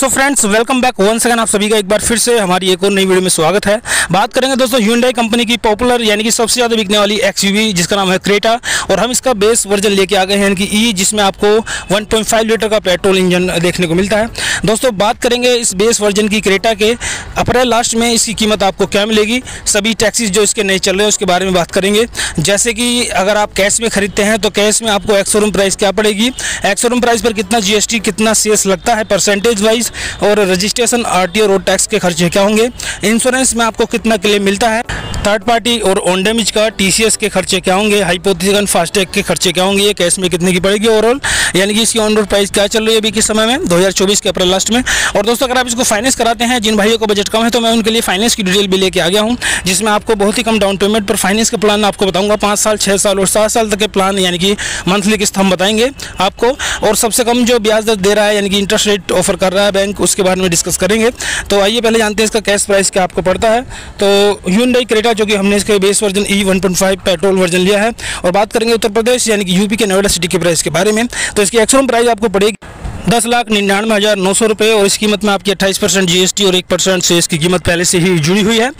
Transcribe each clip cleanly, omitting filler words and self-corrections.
सो friends, welcome back once again. आप सभी का एक बार फिर से हमारी एक और नई वीडियो में स्वागत है। बात करेंगे दोस्तों Hyundai कंपनी की पॉपुलर यानी कि सबसे ज़्यादा बिकने वाली XUV जिसका नाम है क्रेटा, और हम इसका बेस वर्जन लेके आ गए हैं यानी कि E, जिसमें आपको 1.5 लीटर का पेट्रोल इंजन देखने को मिलता है। दोस्तों बात करेंगे इस बेस वर्जन की क्रेटा के अप्रैल लास्ट में इसकी कीमत आपको क्या मिलेगी, सभी टैक्सीज जो इसके नए चल रहे हैं उसके बारे में बात करेंगे। जैसे कि अगर आप कैश में खरीदते हैं तो कैश में आपको एक्स शोरूम प्राइस क्या पड़ेगी, एक्स शोरूम प्राइस पर कितना GST कितना सेस लगता है परसेंटेज वाइज, और रजिस्ट्रेशन RTO रोड टैक्स के खर्चे क्या होंगे, इंश्योरेंस में आपको कितना क्लेम मिलता है, थर्ड पार्टी और ऑन डैमेज का TCS के खर्चे क्या होंगे, हाइपोथेटिकल फास्टैग के खर्चे क्या होंगे, ये कैश में कितने की पड़ेगी ओवरऑल, यानी कि इसकी ऑन रोड प्राइस क्या चल रही है अभी किस समय में 2024 के अप्रैल लास्ट में। और दोस्तों अगर आप इसको फाइनेंस कराते हैं, जिन भाइयों को बजट कम है, तो मैं उनके लिए फाइनेंस की डिटेल भी लेके आ गया हूँ, जिसमें आपको बहुत ही कम डाउन पेमेंट पर फाइनेंस का प्लान आपको बताऊंगा। 5 साल 6 साल और 7 साल तक के प्लान यानी कि मंथली किस्त हम बताएंगे आपको, और सबसे कम जो ब्याज दर दे रहा है यानी कि इंटरेस्ट रेट ऑफर कर रहा है बैंक, उसके बारे में डिस्कस करेंगे। तो आइए पहले जानते हैं इसका कैश प्राइस क्या आपको पड़ता है। तो Hyundai क्रेटा जो कि हमने इसके base version E 1.5 petrol version लिया है, और बात करेंगे उत्तर प्रदेश यानी कि यूपी के नोएडा सिटी के प्राइस के बारे में। तो इसकी एक्स शोरूम प्राइस आपको पड़ेगी 10,99,900 रुपये, और इस कीमत में आपकी 28% GST और 1% से इसकी कीमत पहले से ही जुड़ी हुई है।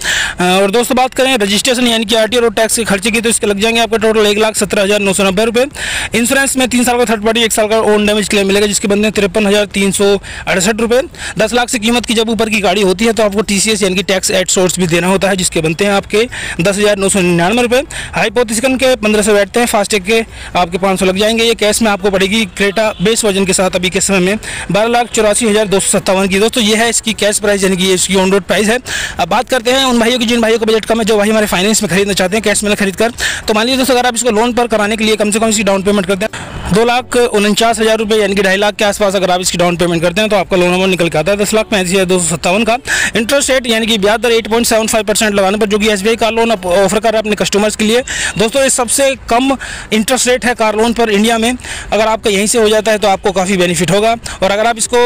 और दोस्तों बात करें रजिस्ट्रेशन यानी कि RTO रोड टैक्स के खर्चे की, तो इसके लग जाएंगे आपका टोटल 1,17,990 रुपये। इंश्योरेंस में 3 साल का थर्ड पार्टी 1 साल का ऑन डैमेज क्लेम मिलेगा, जिसके बनते हैं 53,368 रुपये। 10 लाख से कीमत की जब ऊपर की गाड़ी होती है तो आपको TCS यानी कि टैक्स एट सोर्स भी देना होता है, जिसके बनते हैं आपके 10,999 रुपये। हाइपोथेटिकल के 1500 बैठते हैं, फास्टैग के आपके 500 लग जाएंगे। ये कैश में आपको पड़ेगी क्रेटा बेस वर्जन के साथ अभी के समय में 12,84,257 की। दोस्तों ये है इसकी कैश प्राइस यानी कि इसकी ऑन रोड प्राइस है। अब बात करते हैं उन भाइयों की जिन भाइयों को बजट कम है, जो भाई हमारे फाइनेंस में खरीदना चाहते हैं कैश में खरीद कर। तो मान लीजिए दोस्तों अगर आप इसको लोन पर कराने के लिए कम से कम इसकी डाउन पेमेंट करते हैं 2,49,000 रुपये यानी कि 2.5 लाख के आसपास अगर आप इसकी डाउन पेमेंट करते हैं, तो आपका लोन अमाउंट निकल के आता है 10,35,257 का। इंटरेस्ट रेट यानी कि ब्याज दर 8.75% लगाने पर, जो कि SBI कार लोन ऑफर कर रहा है अपने कस्टमर्स के लिए। दोस्तों ये सबसे कम इंटरेस्ट रेट है कार लोन पर इंडिया में। अगर आपका यहीं से हो जाता है तो आपको काफ़ी बेनिफिट होगा। और अगर आप इसको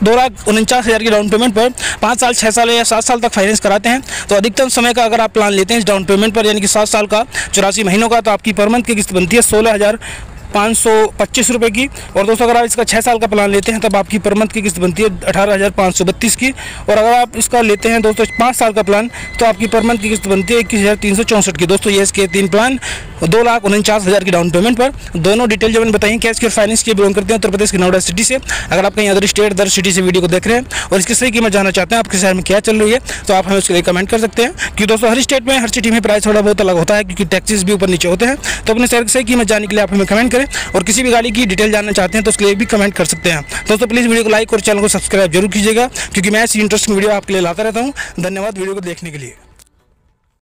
2,49,000 की डाउन पेमेंट पर 5 साल 6 साल या 7 साल तक फाइनेंस कराते हैं, तो अधिकतम समय का अगर आप प्लान लेते हैं इस डाउन पेमेंट पर यानी कि 7 साल का 84 महीनों का, तो आपकी पर मंथ की किस्त बनती है 16,525 रुपये की। और दोस्तों अगर आप इसका 6 साल का प्लान लेते हैं तब आपकी पर मंथ की किस्त बनती है 18,532 की। और अगर आप इसका लेते हैं दोस्तों 5 साल का प्लान, तो आपकी पर मंथ की किस्त बनती है 21,364 की। दोस्तों ये इसके 3 प्लान 2,49,000 की डाउन पेमेंट पर। दोनों डिटेल जो मैंने बताई कैश की और फाइनेंस की बिलोंग करते हैं उत्तर प्रदेश के नोएडा सिटी से। अगर आप कहीं अदर स्टेट अदर सिटी से वीडियो को देख रहे हैं और इसकी सही कीमत जानना चाहते हैं आपके शहर में क्या चल रही है, तो आप हमें उसके लिए कमेंट कर सकते हैं। क्योंकि दोस्तों हर स्टेट में हर सिटी में प्राइस थोड़ा बहुत अलग होता है, क्योंकि टैक्सेस भी ऊपर नीचे होते हैं। तो अपने शहर की सही कीमत जानने के लिए आप हमें कमेंट करें, और किसी भी गाड़ी की डिटेल जानना चाहते हैं तो उसके लिए भी कमेंट कर सकते हैं। दोस्तों प्लीज़ वीडियो को लाइक और चैनल को सब्सक्राइब जरूर कीजिएगा, क्योंकि मैं ऐसी इंटरेस्टिंग वीडियो आपके लिए लाता रहता हूँ। धन्यवाद वीडियो को देखने के लिए।